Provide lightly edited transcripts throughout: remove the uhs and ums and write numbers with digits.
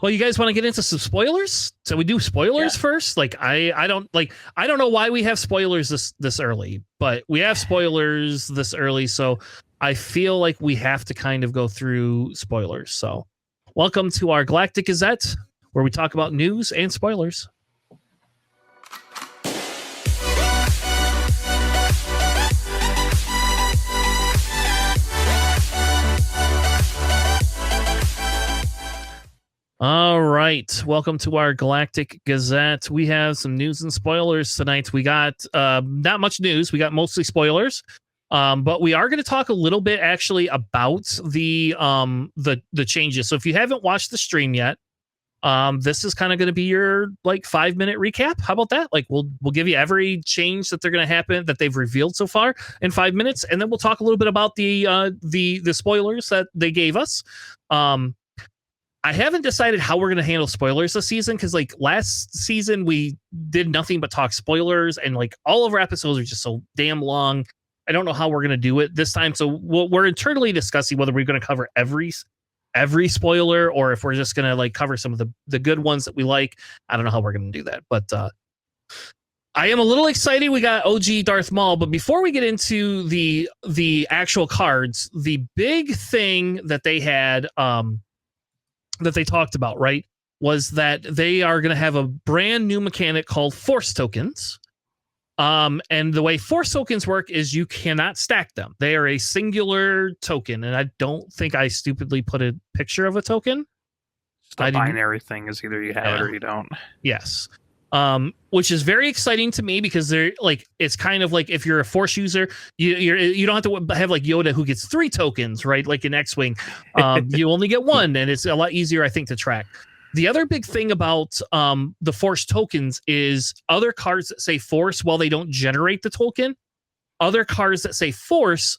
Well, you guys want to get into some spoilers? So we do spoilers first. Like I don't know why we have spoilers this early, but we have spoilers this early, so I feel like we have to kind of go through spoilers. So, welcome to our Galactic Gazette, where we talk about news and spoilers. All right. Welcome to our Galactic Gazette. We have some news and spoilers tonight. We got not much news. We got mostly spoilers. But we are going to talk a little bit actually about the changes. So if you haven't watched the stream yet, this is kind of going to be your like 5-minute recap. How about that? Like we'll give you every change that they're going to happen that they've revealed so far in 5 minutes, and then we'll talk a little bit about the spoilers that they gave us. I haven't decided how we're going to handle spoilers this season, because like last season we did nothing but talk spoilers, and like all of our episodes are just so damn long. I don't know how we're going to do it this time. So we're internally discussing whether we're going to cover every spoiler, or if we're just going to like cover some of the good ones that we like. I don't know how we're going to do that, but I am a little excited. We got OG Darth Maul, but before we get into the actual cards, the big thing that they had that they talked about, right, was that they are going to have a brand new mechanic called Force Tokens. And the way Force Tokens work is you cannot stack them. They are a singular token, and I don't think I stupidly put a picture of a token. The binary thing is either you have it or you don't. Yes. Which is very exciting to me, because they're like, it's kind of like if you're a Force user, you don't have to have like Yoda who gets 3 tokens, right? Like in X-Wing, you only get 1, and it's a lot easier, I think, to track. The other big thing about the Force tokens is other cards that say Force, while they don't generate the token, other cards that say Force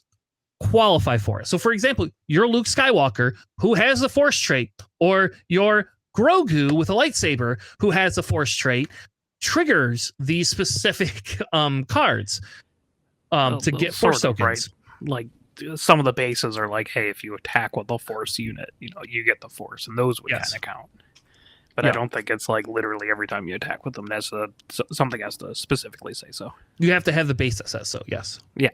qualify for it. So, for example, your Luke Skywalker, who has the Force trait, or your Grogu with a lightsaber, who has a Force trait, triggers these specific cards to get Force tokens. Right? Like some of the bases are like, hey, if you attack with a Force unit, you get the Force, and those would kind of count. But I don't think it's like literally every time you attack with them, something has to specifically say so. You have to have the base that says so. Yes. Yeah.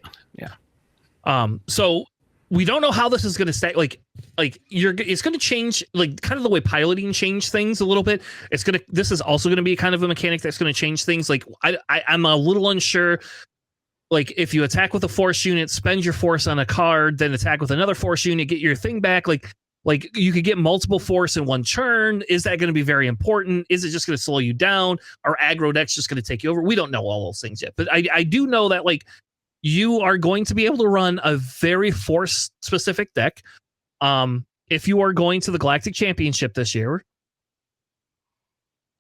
So we don't know how this is going to stay. It's going to change, like kind of the way piloting changed things a little bit. This is also going to be kind of a mechanic that's going to change things. Like I'm a little unsure. Like if you attack with a Force unit, spend your Force on a card, then attack with another Force unit, get your thing back. Like you could get multiple Force in one turn. Is that going to be very important? Is it just going to slow you down? Or aggro deck's just going to take you over? We don't know all those things yet. But I do know that like you are going to be able to run a very Force specific deck. If you are going to the Galactic Championship this year,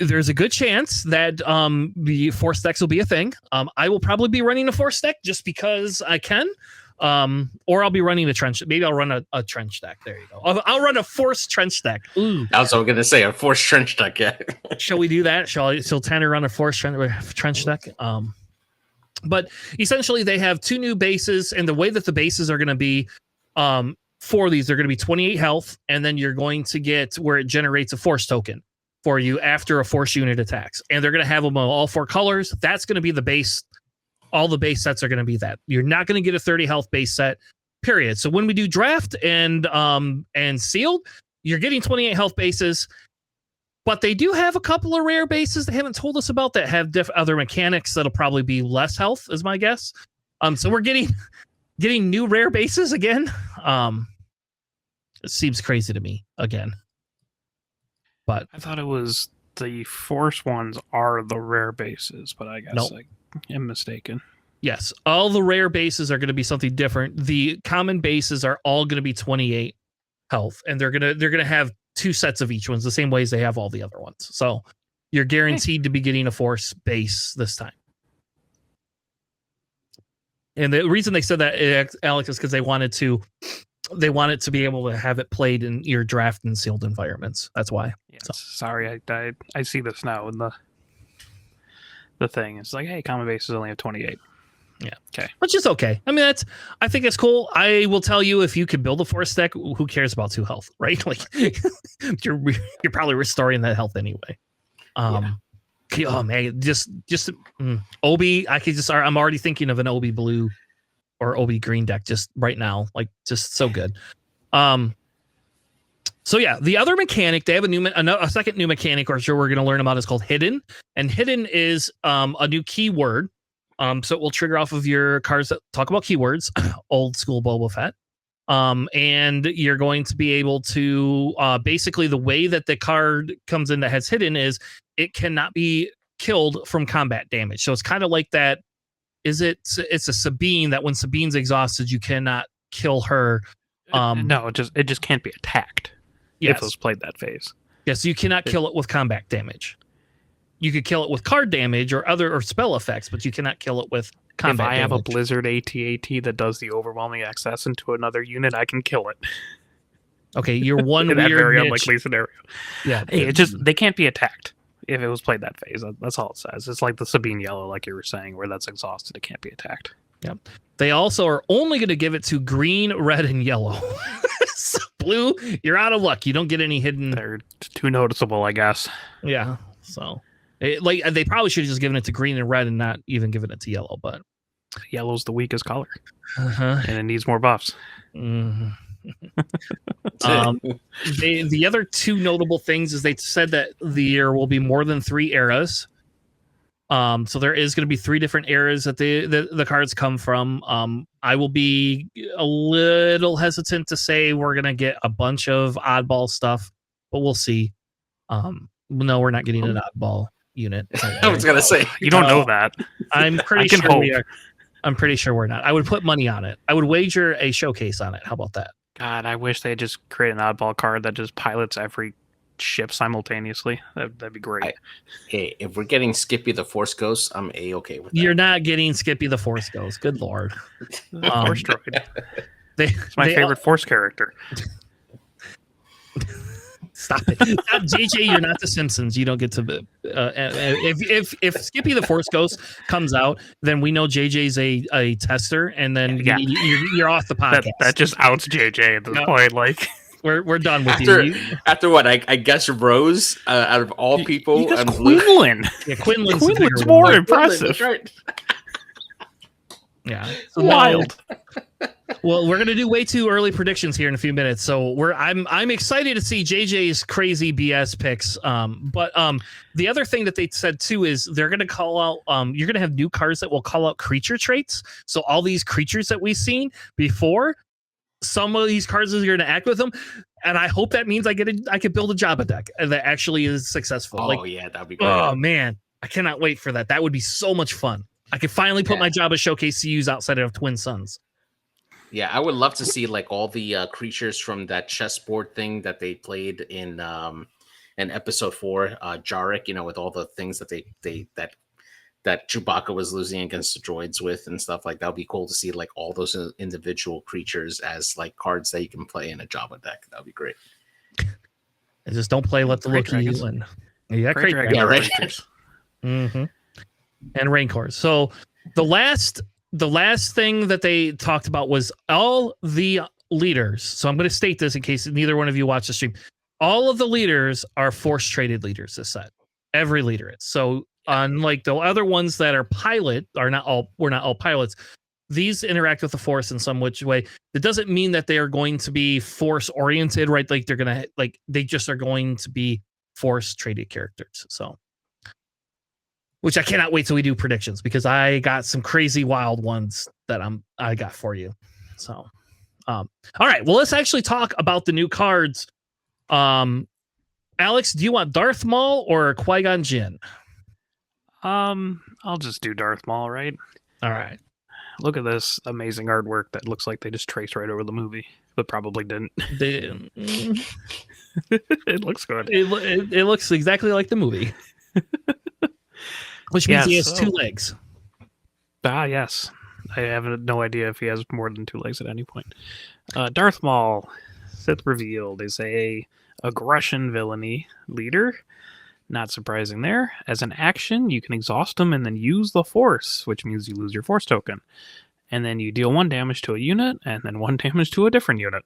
there's a good chance that the Force decks will be a thing. I will probably be running a Force deck just because I can. Or I'll be running a trench. Maybe I'll run a trench deck. There you go. I'll run a Force trench deck. Ooh. I was going to say a Force trench deck. Yeah. Shall we do that? Shall Tanner run a Force trench deck? But essentially, they have 2 new bases, and the way that the bases are going to be for these, they're going to be 28 health, and then you're going to get where it generates a Force token for you after a Force unit attacks, and they're going to have them all 4 colors. That's going to be the base. All the base sets are going to be that. You're not going to get a 30 health base set, period. So when we do draft and sealed, you're getting 28 health bases, but they do have a couple of rare bases they haven't told us about that have other mechanics that'll probably be less health, is my guess. So we're getting new rare bases again. It seems crazy to me again. But I thought it was the Force ones are the rare bases, but I guess I'm mistaken. Yes, all the rare bases are going to be something different. The common bases are all going to be 28 health, and they're gonna have 2 sets of each ones, the same ways they have all the other ones. So you're guaranteed to be getting a Force base this time. And the reason they said that, Alex, is because they wanted to be able to have it played in your draft and sealed environments. That's why. Yes. So. Sorry, I see this now in the thing. It's like, hey, common bases only have 28. Yeah. Okay. Which is okay. I mean, I think it's cool. I will tell you, if you could build a force deck, who cares about 2 health, right? Like you're probably restoring that health anyway. Oh man, just Obi. I'm already thinking of an Obi blue or Obi green deck just right now. Like just so good. So yeah, the other mechanic, they have a second new mechanic, or sure we're going to learn about, is called hidden. And hidden is a new keyword. So it will trigger off of your cards that talk about keywords, old school Boba Fett. And you're going to be able to basically, the way that the card comes in that has hidden is it cannot be killed from combat damage. So it's kind of like that. It's a Sabine, that when Sabine's exhausted, you cannot kill her. No, it just can't be attacked. Yes. If it was played that phase. Yes, you cannot kill it with combat damage. You could kill it with card damage or spell effects, but you cannot kill it with combat damage. If I have a Blizzard AT-AT that does the overwhelming access into another unit, I can kill it. Okay, you're one in weird that very niche. unlikely scenario. Yeah, hey, they can't be attacked if it was played that phase. That's all it says. It's like the Sabine Yellow, like you were saying, where that's exhausted. It can't be attacked. Yep. They also are only going to give it to green, red, and yellow. So blue, you're out of luck. You don't get any hidden. They're too noticeable, I guess. Yeah. So, they probably should have just given it to green and red and not even given it to yellow. But yellow's the weakest color, and it needs more buffs. Mm-hmm. The other two notable things is they said that the year will be more than 3 eras. So there is going to be 3 different eras that the cards come from. I will be a little hesitant to say we're going to get a bunch of oddball stuff, but we'll see. No, we're not getting an oddball unit. I was going to say, you don't know that. I'm pretty sure we are. I'm pretty sure we're not. I would put money on it. I would wager a showcase on it. How about that? God, I wish they just create an oddball card that just pilots every ship simultaneously. That'd be great. Hey, if we're getting Skippy the Force Ghost, I'm A-okay with that. You're not getting Skippy the Force Ghost. Good lord. Force droid. It's my favorite Force character. Stop it. JJ, you're not the Simpsons. You don't get to if Skippy the Force Ghost comes out, then we know JJ's a tester, and then you're off the podcast. That just outs JJ at this point. Like we're done with you. After what? I guess Rose out of all people, and Quinlan. Yeah, Quinlan's more impressive. Right. Yeah, wild. Well, we're gonna do way too early predictions here in a few minutes, so I'm excited to see JJ's crazy BS picks. But the other thing that they said too is they're gonna call out. You're gonna have new cards that will call out creature traits. So all these creatures that we've seen before, some of these cards are gonna act with them, and I hope that means I could build a Jabba deck that actually is successful. Oh yeah, that'd be great. Oh man, I cannot wait for that. That would be so much fun. I could finally put my Jabba showcase to use outside of Twin Suns. Yeah, I would love to see like all the creatures from that chessboard thing that they played in episode 4, Jarek. With all the things that that Chewbacca was losing against the droids with and stuff like that. Would be cool to see like all those individual creatures as like cards that you can play in a Jabba deck. That'd be great. And just don't play Let the Look you and great dragons. Yeah, right. Mm-hmm. And Rancors. So the last thing that they talked about was all the leaders. So I'm going to state this in case neither one of you watch the stream. All of the leaders are force traded leaders this set. Every leader is. So unlike the other ones that are we're not all pilots. These interact with the force in some which way. That doesn't mean that they are going to be force oriented, right? Like they just are going to be force traded characters. So which I cannot wait till we do predictions because I got some crazy wild ones that I got for you. So, all right. Well, let's actually talk about the new cards. Alex, do you want Darth Maul or Qui-gon Jinn? I'll just do Darth Maul, right? All right. Look at this amazing artwork that looks like they just traced right over the movie, but probably didn't. It looks good. It looks exactly like the movie. Which means he has 2 legs. Yes. I have no idea if he has more than 2 legs at any point. Darth Maul, Sith revealed, is a aggression villainy leader. Not surprising there. As an action, you can exhaust them and then use the force, which means you lose your force token. And then you deal 1 damage to a unit and then 1 damage to a different unit.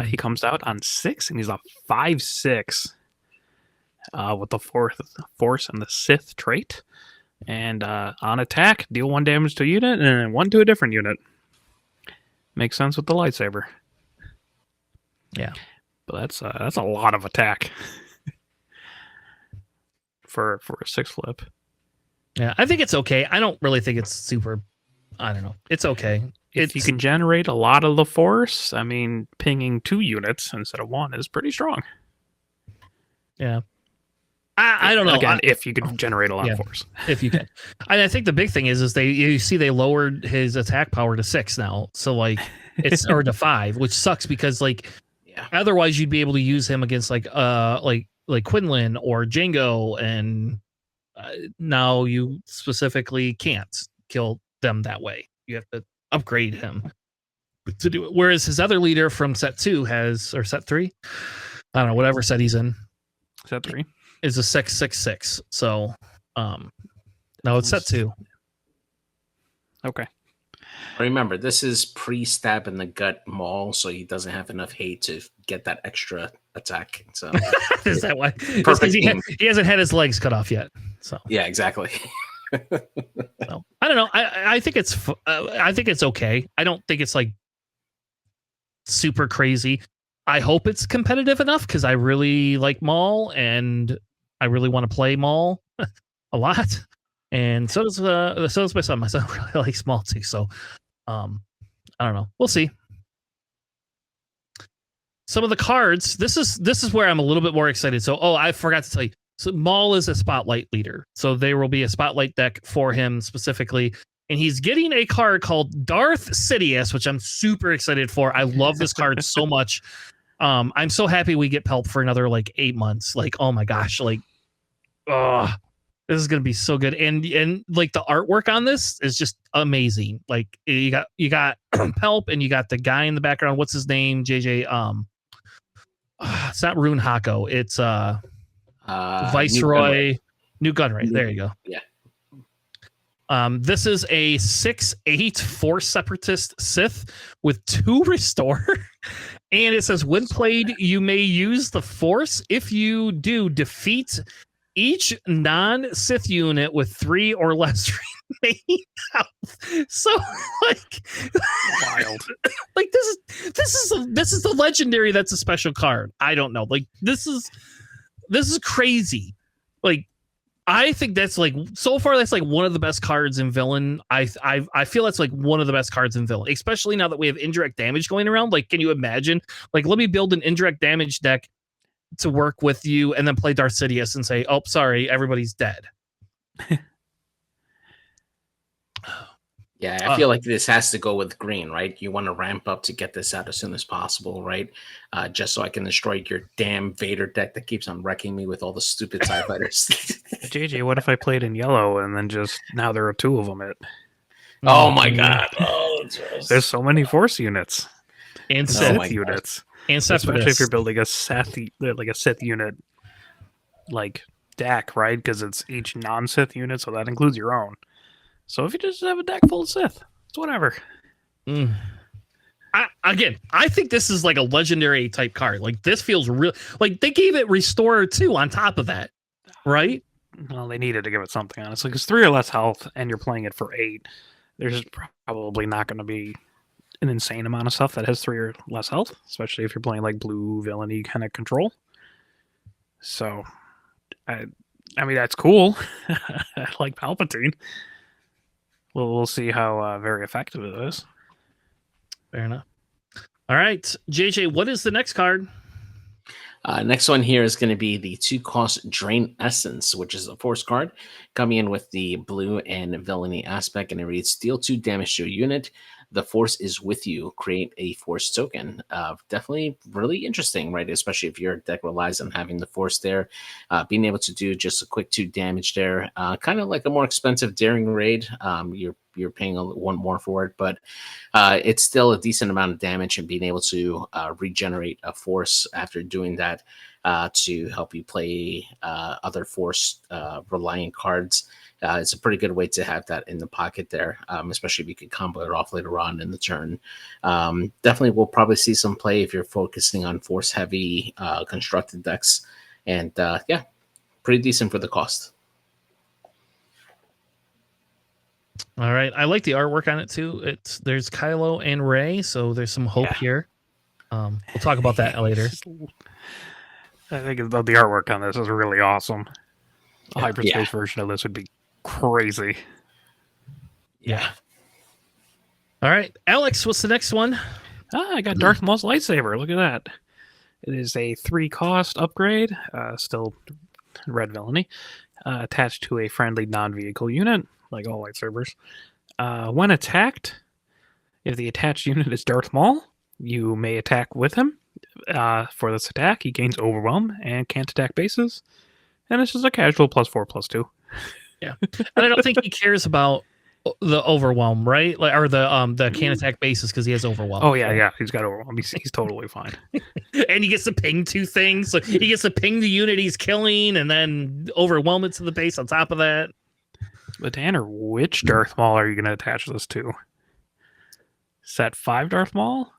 He comes out on 6 and he's a 5/6 with the force and the Sith trait. And on attack, deal 1 damage to a unit and then 1 to a different unit. Makes sense with the lightsaber. Yeah. But that's a lot of attack. For a 6 flip. Yeah, I think it's okay. I don't really think it's super. I don't know. It's okay. If you can generate a lot of the force, I mean, pinging 2 units instead of 1 is pretty strong. Yeah. I don't know. Again, if you can generate a lot of force. If you can. I think the big thing is they lowered his attack power to 6 now. So like it's or to 5, which sucks because like otherwise you'd be able to use him against like Quinlan or Django, and now you specifically can't kill them that way. You have to upgrade him to do it. Whereas his other leader from set 2 or set 3, I don't know, whatever set he's in. Set 3 is a 6/6/6. So, no, it's set 2. Okay. Remember, this is pre-stab in the gut Maul, so he doesn't have enough hate to get that extra attack. So is that why? Perfect. He hasn't had his legs cut off yet. So yeah, exactly. So, I don't know. I think it's okay. I don't think it's like super crazy. I hope it's competitive enough because I really like Maul and I really want to play Maul a lot. And so does my son. My son really likes Maul too. So, I don't know. We'll see. Some of the cards. This is where I'm a little bit more excited. So, I forgot to tell you. So Maul is a spotlight leader. So there will be a spotlight deck for him specifically. And he's getting a card called Darth Sidious, which I'm super excited for. I love this card so much. I'm so happy we get Pelt for another like 8 months. Like, oh my gosh, like, this is gonna be so good. And like the artwork on this is just amazing. Like you got Pelp and you got the guy in the background. What's his name? JJ. It's not Rune Hako. It's Viceroy New Gunray. There you go. Yeah. This is a 6/8 Force Separatist Sith with 2 restore. And it says, when played, you may use the Force. If you do, defeat each non-Sith unit with 3 or less remaining health. So, like, wild. Like this is the legendary. That's a special card. I don't know. Like this is crazy. Like I think that's like so far that's like one of the best cards in villain. I feel that's like one of the best cards in villain, especially now that we have indirect damage going around. Like, can you imagine? Like, let me build an indirect damage deck to work with you, and then play Darth Sidious and say, "Oh, sorry, everybody's dead." Yeah, I feel like this has to go with green, right? You want to ramp up to get this out as soon as possible, right? Just so I can destroy your damn Vader deck that keeps on wrecking me with all the stupid TIE fighters. JJ, what if I played in yellow and then just now there are 2 of them? Oh my god! There's so many Force units and Sith units, and especially if you're building a Sith unit like deck, right? Because it's each non-Sith unit, so that includes your own. So if you just have a deck full of Sith, it's whatever. I think this is like a legendary type card. Like this feels real. Like they gave it Restorer 2 on top of that, right? Well, they needed to give it something, honestly, because 3 or less health, and you're playing it for 8. There's probably not going to be an insane amount of stuff that has 3 or less health, especially if you're playing like blue villainy kind of control. So, I mean that's cool. I like Palpatine. We'll see how very effective it is. Fair enough. All right, JJ, what is the next card? Next one here is going to be the 2-cost Drain Essence, which is a Force card coming in with the blue and villainy aspect, and it reads: deal 2 damage to a unit. The Force is with you. Create a Force token. Definitely really interesting, right? Especially if your deck relies on having the Force there. Being able to do just a quick 2 damage there. Kind of like a more expensive Daring Raid. You're you're paying one more for it, but it's still a decent amount of damage, and being able to regenerate a force after doing that to help you play other force reliant cards. It's a pretty good way to have that in the pocket there, especially if you could combo it off later on in the turn. Definitely, we'll probably see some play if you're focusing on force heavy constructed decks, and yeah, pretty decent for the cost. All right, I like the artwork on it too. There's Kylo and Rey, so there's some hope here. We'll talk about that later. I think the artwork on this is really awesome. A hyperspace version of this would be crazy. Yeah. All right, Alex, what's the next one? I got Darth Maul's lightsaber. Look at that. It is a 3-cost upgrade, still red villainy, attached to a friendly non-vehicle unit, like all lightsabers. When attacked, if the attached unit is Darth Maul, you may attack with him. For this attack, he gains Overwhelm and can't attack bases. And it's just a casual +4/+2. Yeah, and I don't think he cares about the Overwhelm, right? Like, or the can't attack bases because he has Overwhelm. Oh yeah, he's got Overwhelm. He's totally fine. And he gets to ping 2 things. So he gets to ping the unit he's killing, and then overwhelm it to the base on top of that. But Tanner, which Darth Maul are you going to attach this to? Set 5 Darth Maul,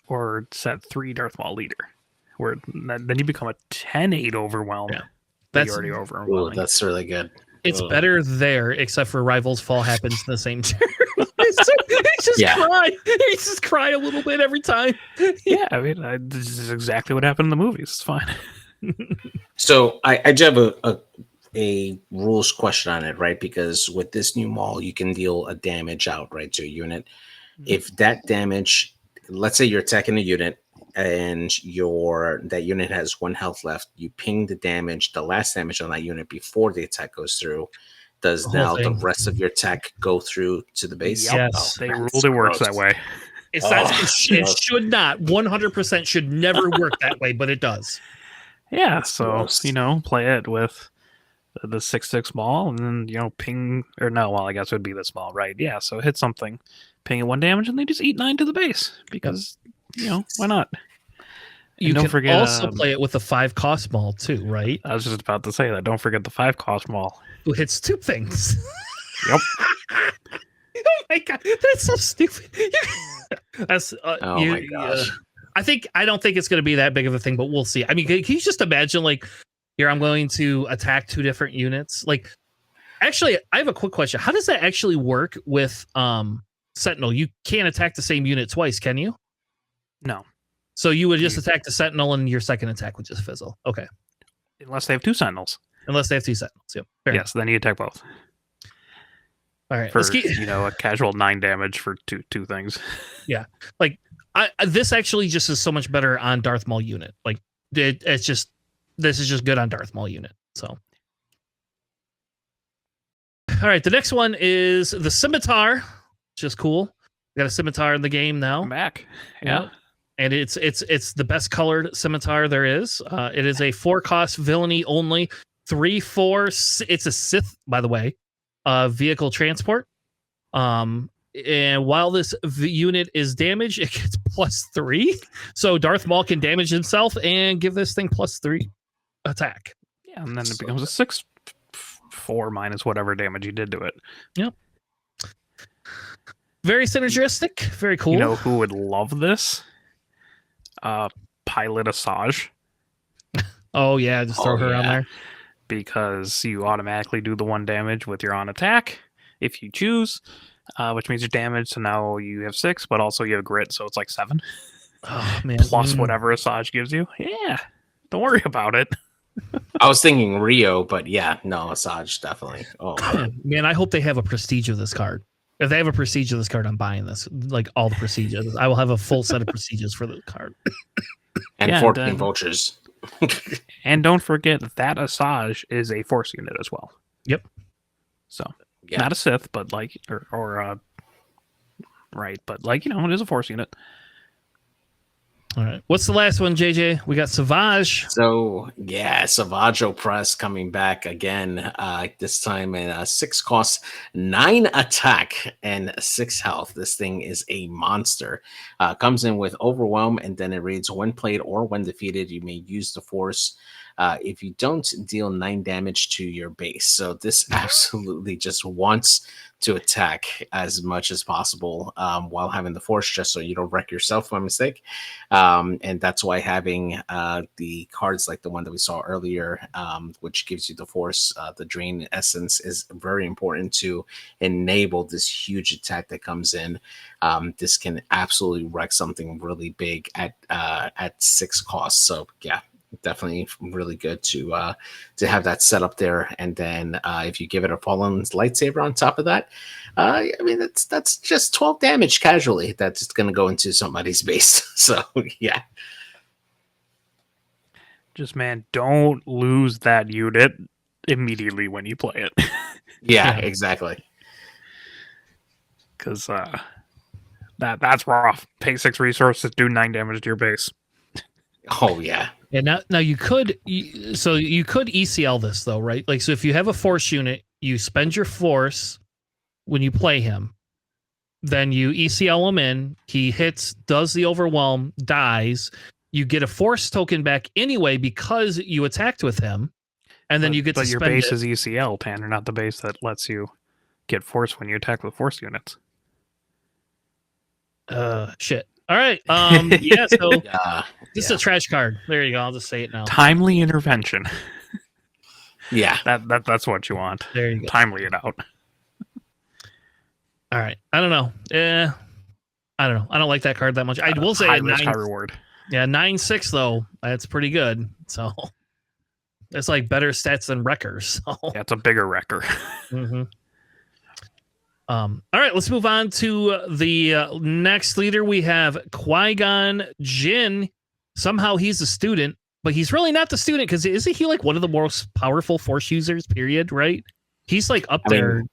or set 3 Darth Maul leader? Where then you become a 10/8 Overwhelm. Yeah. That's already overwhelming. That's really good. It's better there, except for Rivals Fall happens in the same turn. He just cry a little bit every time. Yeah, I mean, this is exactly what happened in the movies. It's fine. So I do have a rules question on it, right? Because with this new Maul, you can deal a damage out, right, to a unit. If that damage, let's say you're attacking a unit, and that unit has 1 health left, you ping the last damage on that unit before the attack goes through. Does the rest of your attack go through to the base? Yes, they ruled it works that way. It should not. 100% should never work that way, but it does. Yeah, so play it with the 6/6 Maul, and then ping, or no, well, I guess it would be the small, right? Yeah, so hit something, ping it 1 damage, and they just eat 9 to the base because why not? You don't forget also play it with the 5-cost Maul too, right? I was just about to say that. Don't forget the 5-cost Maul, who hits 2 things. Yep. Oh my god, that's so stupid. That's my gosh. I don't think it's going to be that big of a thing, but we'll see. I mean, can you just imagine, like, here I'm going to attack 2 different units? Like, actually, I have a quick question. How does that actually work with Sentinel? You can't attack the same unit twice, can you? No. So you would just attack the Sentinel, and your second attack would just fizzle. Okay. Unless they have 2 Sentinels. Unless they have 2 Sentinels. Yep. Yes, then you attack both. All right. For a casual 9 damage for two things. Yeah. Like, this actually just is so much better on Darth Maul unit. Like, this is just good on Darth Maul unit. So. All right. The next one is the Scimitar, which is cool. We got a Scimitar in the game now. I'm back. Yeah. And it's the best colored Scimitar there is. It is a 4-cost villainy only, 3/4. It's a Sith, by the way, vehicle transport. And while this unit is damaged, it gets +3. So Darth Maul can damage himself and give this thing +3 attack. Yeah, and then it becomes a 6/4 minus whatever damage you did to it. Yep. Very synergistic. Very cool. You know who would love this? Pilot Asajj. Oh yeah, just throw her on there. Because you automatically do the 1 damage with your on attack if you choose, which means you're damaged. So now you have 6, but also you have grit, so it's like 7. Oh man! Plus whatever Asajj gives you. Yeah, don't worry about it. I was thinking Rio, but yeah, no, Asajj definitely. Oh man, I hope they have a prestige of this card. If they have a prestige of this card, I'm buying this. Like all the prestiges. I will have a full set of prestiges for the card. And 14 vultures. And don't forget that Asajj is a force unit as well. Yep. So not a Sith, but like right, but like it is a force unit. All right. What's the last one, JJ? We got Savage. So yeah, Savage Press coming back again. This time in 6 cost, 9 attack, and 6 health. This thing is a monster. Comes in with Overwhelm, and then it reads: when played or when defeated, you may use the Force. If you don't, deal 9 damage to your base. So this absolutely just wants to attack as much as possible while having the Force, just so you don't wreck yourself by mistake. And that's why having the cards like the one that we saw earlier, which gives you the Force, the Drain Essence, is very important to enable this huge attack that comes in. This can absolutely wreck something really big at 6 costs. So yeah, definitely really good to have that set up there. And then if you give it a Fallen Lightsaber on top of that, I mean that's just 12 damage casually. That's just going to go into somebody's base. So yeah, Just man, don't lose that unit immediately when you play it. yeah, exactly. Because that's rough. Pay 6 resources, do 9 damage to your base. Oh yeah. And now you could ECL this though, right? Like, so if you have a Force unit, you spend your Force when you play him, then you ECL him in, he hits, does the Overwhelm, dies, you get a Force token back anyway because you attacked with him, and then you get to your spend base is ECL, Tanner, not the base that lets you get Force when you attack with Force units. Shit. All right. Yeah, so this is Yeah. a trash card. There you go. I'll just say it now. Timely intervention. Yeah. That's what you want. There you go. Timely it out. All right. I don't know. I don't know. I don't like that card that much. I will say high a risk, 9, high reward. Yeah, 9/6 though. That's pretty good. So it's like better stats than Wreckers. So. Yeah, it's a bigger wrecker. Mm-hmm. All right, let's move on to the next leader. We have Qui-Gon Jinn. Somehow he's a student, but he's really not the student, because isn't he like one of the most powerful Force users, period, right? He's like up there.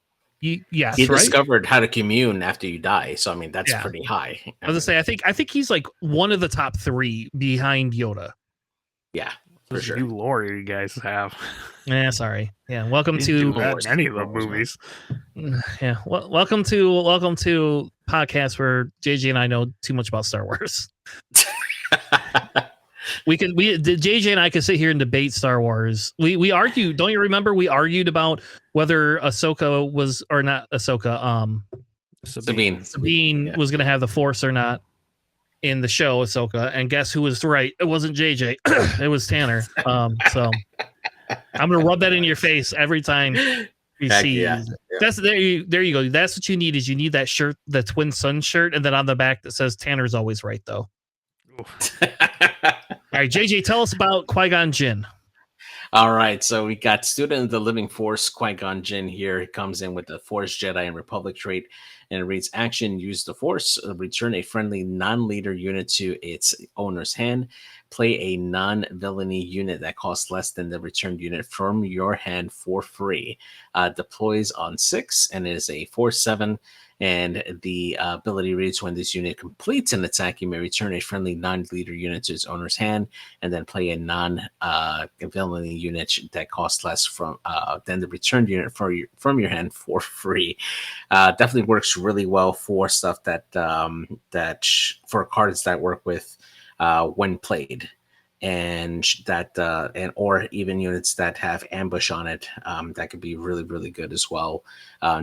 Yes, he right? discovered how to commune after you die. So I mean, that's pretty high. I was gonna say, I think he's like one of the top 3 behind Yoda. Yeah, for sure. New lore you guys have. Yeah, sorry. Yeah, welcome to any of the movies. Yeah, welcome to podcast where JJ and I know too much about Star Wars. JJ and I could sit here and debate Star Wars. We argued. Don't you remember? We argued about whether Ahsoka was or not Ahsoka. Sabine was going to have the Force or not in the show Ahsoka, and guess who was right? It wasn't JJ. It was Tanner. So I'm gonna rub that in your face every time you see. Yeah. That's there you go. That's what you need. Is you need that shirt, the Twin Sun shirt, and then on the back that says Tanner's always right though. All right, JJ, tell us about Qui-Gon Jinn. All right, so we got Student of the Living Force, Qui-Gon Jinn here. He comes in with the Force Jedi and Republic trait, and it reads: action, use the Force, return a friendly non-leader unit to its owner's hand, play a non-villainy unit that costs less than the returned unit from your hand for free. Deploys on 6, and it is a 4/7. And the ability reads: when this unit completes an attack, you may return a friendly non-leader unit to its owner's hand, and then play a non-villainy unit that costs less than the returned unit from your hand for free. Definitely works really well for stuff that for cards that work with when played. And that or even units that have ambush on it, that could be really, really good as well.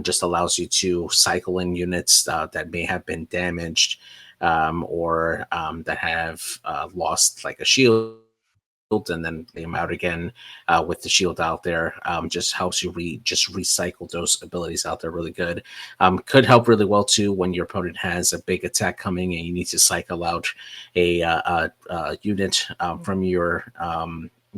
Just allows you to cycle in units that may have been damaged or that have lost like a shield, and then lay them out again with the shield out there. Just helps you recycle those abilities out there really good. Could help really well too when your opponent has a big attack coming and you need to cycle out a unit from your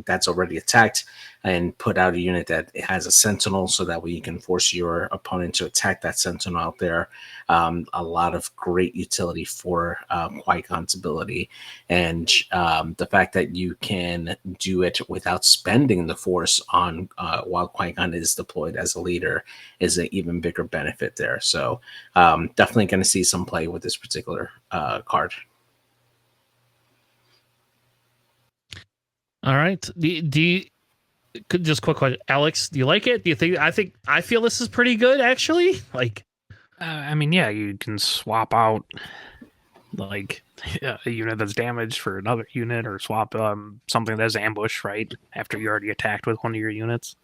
that's already attacked, and put out a unit that has a sentinel, so that way you can force your opponent to attack that sentinel out there. A lot of great utility for Qui-Gon's ability, and the fact that you can do it without spending the Force on while Qui-Gon is deployed as a leader is an even bigger benefit there. So definitely going to see some play with this particular card. All right. Do you just quick question, Alex? Do you like it? Do you think? I feel this is pretty good actually. Like, I mean, yeah, you can swap out like a unit that's damaged for another unit, or swap something that's ambush right after you already attacked with one of your units.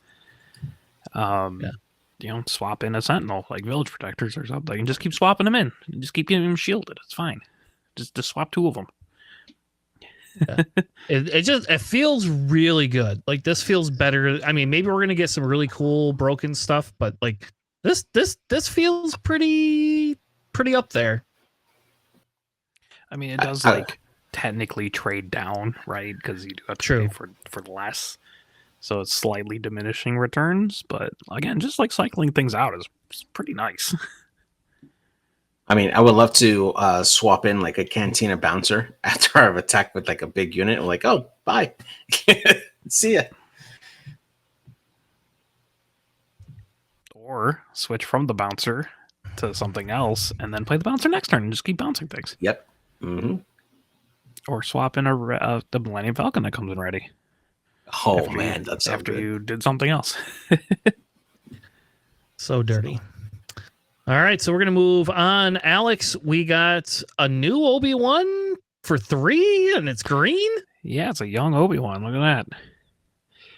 Swap in a sentinel like village protectors or something, and just keep swapping them in. Just keep getting them shielded. It's fine. Just swap 2 of them. Yeah. It feels really good. Like this feels better. I mean, maybe we're gonna get some really cool broken stuff, but like this feels pretty up there. I mean, it does like technically trade down, right? Because you do have to pay for less, so it's slightly diminishing returns. But again, just like cycling things out is pretty nice. I mean, I would love to swap in like a Cantina bouncer after I've attacked with like a big unit. I'm like, oh, bye. See ya. Or switch from the bouncer to something else and then play the bouncer next turn and just keep bouncing things. Yep. Mm-hmm. Or swap in the Millennium Falcon that comes in ready. Oh, man, that's so after good. you did something else. So dirty. All right, so we're gonna move on. Alex, we got a new Obi-Wan for 3, and it's green. Yeah, it's a young Obi-Wan. Look at that.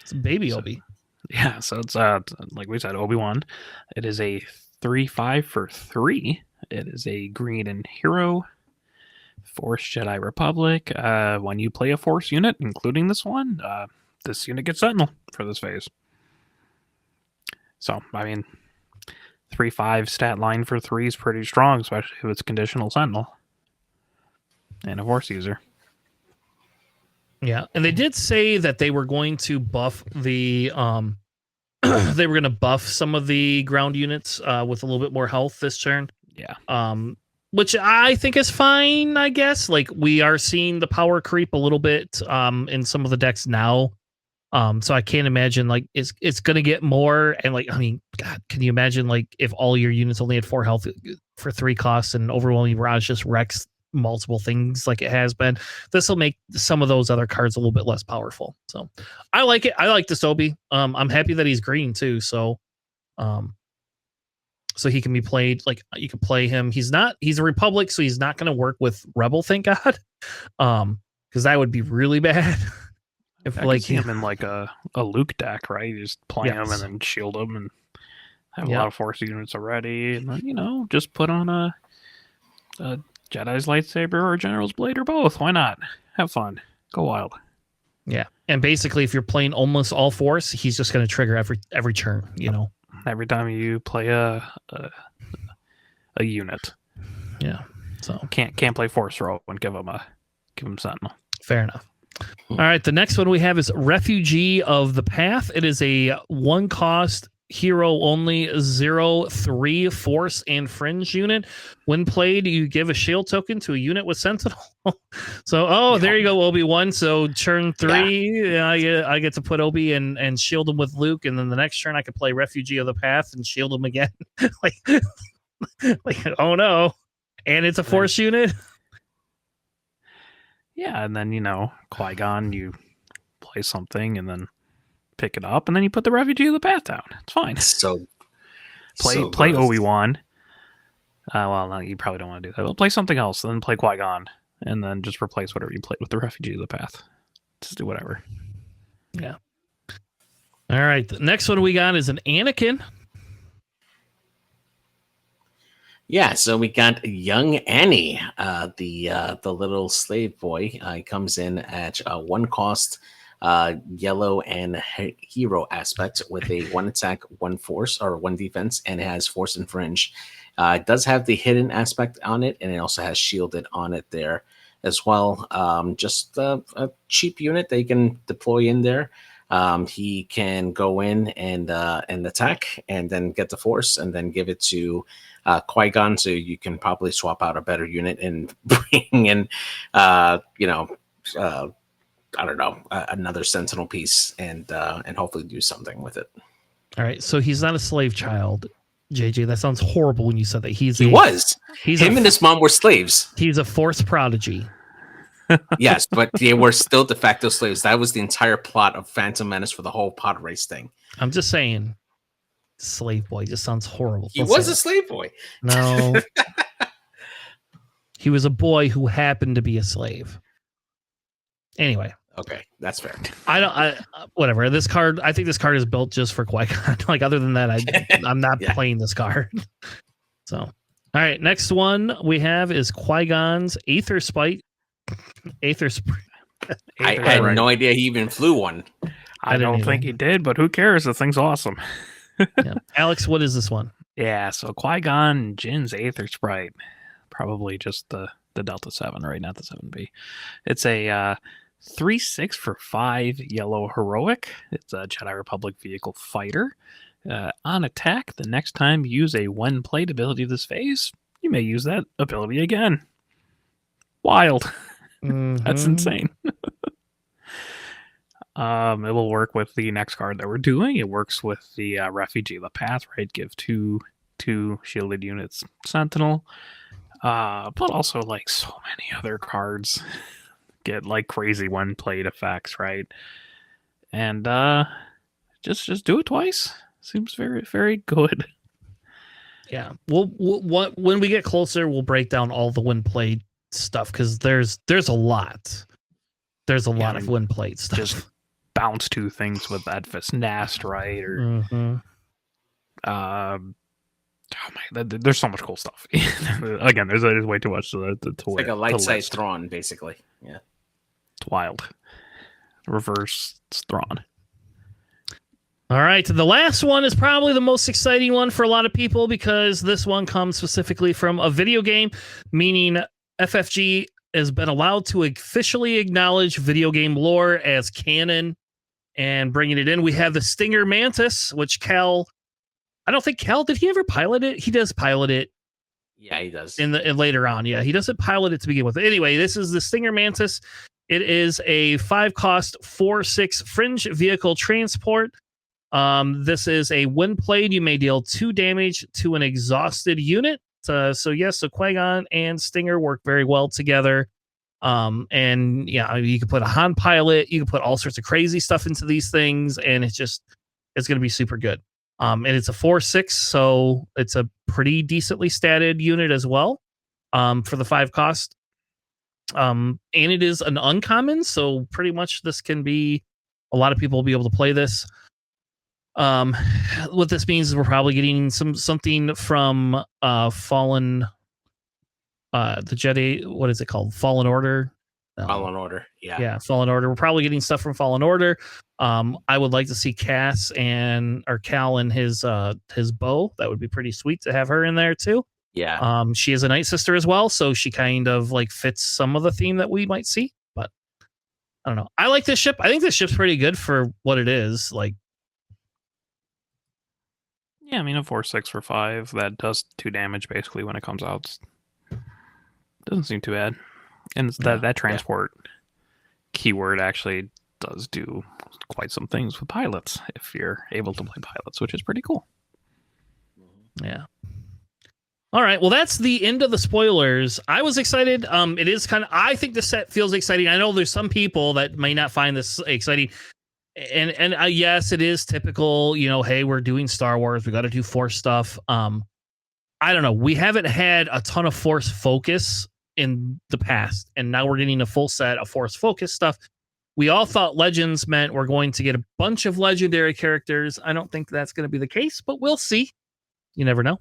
It's a baby Obi. Yeah, so it's like we said, Obi-Wan. It is a 3/5 for 3. It is a green and hero. Force Jedi Republic. When you play a Force unit, including this one, this unit gets Sentinel for this phase. So, I mean, 3/5 stat line for 3 is pretty strong, especially if it's conditional Sentinel and a Force user. Yeah, and they did say that they were going to buff the they were going to buff some of the ground units with a little bit more health this turn. Yeah. Which I think is fine, I guess. Like we are seeing the power creep a little bit in some of the decks now. So I can't imagine like it's gonna get more. And like, I mean, God, can you imagine like if all your units only had 4 health for 3 costs and overwhelming barrage just wrecks multiple things like it has been? This will make some of those other cards a little bit less powerful. So I like it. I like this Obi. I'm happy that he's green too. So so he can be played like you can play him. He's a Republic, so he's not going to work with Rebel, thank God. Because that would be really bad. If I like see him in like a Luke deck, right? You just play him and then shield him and have a lot of Force units already, and then just put on a Jedi's lightsaber or a General's blade or both. Why not? Have fun. Go wild. Yeah, and basically, if you're playing almost all Force, he's just going to trigger every turn. Every time you play a unit. Yeah, so can't play Force Row and give him Sentinel. Fair enough. All right, the next one we have is Refugee of the Path. It is a 1 cost hero only 0/3 Force and Fringe unit. When played, you give a shield token to a unit with Sentinel. So there you go, Obi-Wan. So turn 3, I get to put Obi and shield him with Luke, and then the next turn I could play Refugee of the Path and shield him again. like oh no. And it's a Force unit. Yeah, and then Qui-Gon, you play something and then pick it up, and then you put the Refugee of the Path down. It's fine. So play Obi-Wan. Well, no, you probably don't want to do that. But play something else, and then play Qui-Gon, and then just replace whatever you played with the Refugee of the Path. Just do whatever. Yeah. All right. The next one we got is an Anakin. Yeah, so we got young Annie, the little slave boy. He comes in at 1 cost, yellow and hero aspect with a 1 attack, 1 force or 1 defense, and it has Force and Fringe. It does have the hidden aspect on it, and it also has shielded on it there as well. Just a cheap unit that you can deploy in there. He can go in and attack, and then get the Force, and then give it to Qui-Gon, so you can probably swap out a better unit and bring in, I don't know, another Sentinel piece, and hopefully do something with it. All right, so he's not a slave child, JJ. That sounds horrible when you said that. He was. Him and his mom were slaves. He's a Force prodigy. Yes, but they were still de facto slaves. That was the entire plot of Phantom Menace for the whole pod race thing. I'm just saying, slave boy just sounds horrible. He was a slave boy. No. He was a boy who happened to be a slave. Anyway. Okay, that's fair. Whatever. This card, I think this card is built just for Qui-Gon. Like, other than that, I'm not playing this card. So, all right. Next one we have is Qui-Gon's Aether Sprite. Aether Sprite. I had no idea he even flew one. I don't think he did, but who cares? The thing's awesome. Yeah. Alex, what is this one? Yeah, so Qui-Gon Jinn's Aether Sprite. Probably just the Delta 7, right? Not the 7B. It's a 3/6 for 5 yellow heroic. It's a Jedi Republic vehicle fighter. On attack, the next time you use a when played ability of this phase, you may use that ability again. Wild. Mm-hmm. That's insane. It will work with the next card that we're doing. It works with the Refugee of the Path, right? Give two shielded units Sentinel. But also like so many other cards get like crazy when played effects, right? And just do it twice. Seems very, very good. Yeah. When we get closer, we'll break down all the when played stuff, because there's a lot. There's a lot of when played stuff. Just bounce two things with Edvis Nest, right? Or oh my, there's so much cool stuff. Again, there's way too much to it's like a light side Thrawn, basically. Yeah, it's wild. Reverse Thrawn. All right, the last one is probably the most exciting one for a lot of people, because this one comes specifically from a video game, meaning FFG has been allowed to officially acknowledge video game lore as canon and bringing it in. We have the Stinger Mantis, which Cal, I don't think Cal, did he ever pilot it? He does pilot it. Yeah, he does. In later on, yeah, he doesn't pilot it to begin with. Anyway, this is the Stinger Mantis. It is a 5-cost 4/6 fringe vehicle transport. This is a when played, you may deal 2 damage to an exhausted unit. So Qui-Gon and Stinger work very well together. And yeah, you can put a Han pilot, you can put all sorts of crazy stuff into these things, and it's going to be super good. And it's a 4/6, so it's a pretty decently statted unit as well, for the 5 cost. And it is an uncommon, so pretty much this can be, a lot of people will be able to play this. What this means is we're probably getting something from Fallen, the Jedi, what is it called? Fallen Order. Fallen Order, yeah, Fallen Order. We're probably getting stuff from Fallen Order. I would like to see Cal and his bow. That would be pretty sweet to have her in there too. Yeah. She is a Night Sister as well, so she kind of like fits some of the theme that we might see. But I don't know. I like this ship. I think this ship's pretty good for what it is. Like, yeah, I mean, a 4/6 for 5 that does 2 damage basically when it comes out. Doesn't seem too bad. And that transport keyword actually does do quite some things with pilots if you're able to play pilots, which is pretty cool. Yeah. All right. Well, that's the end of the spoilers. I was excited. It is I think the set feels exciting. I know there's some people that may not find this exciting. And yes, it is typical, hey, we're doing Star Wars. We got to do Force stuff. I don't know. We haven't had a ton of Force focus in the past, and now we're getting a full set of Force focus stuff. We all thought Legends meant we're going to get a bunch of legendary characters. I don't think that's going to be the case, but we'll see. You never know.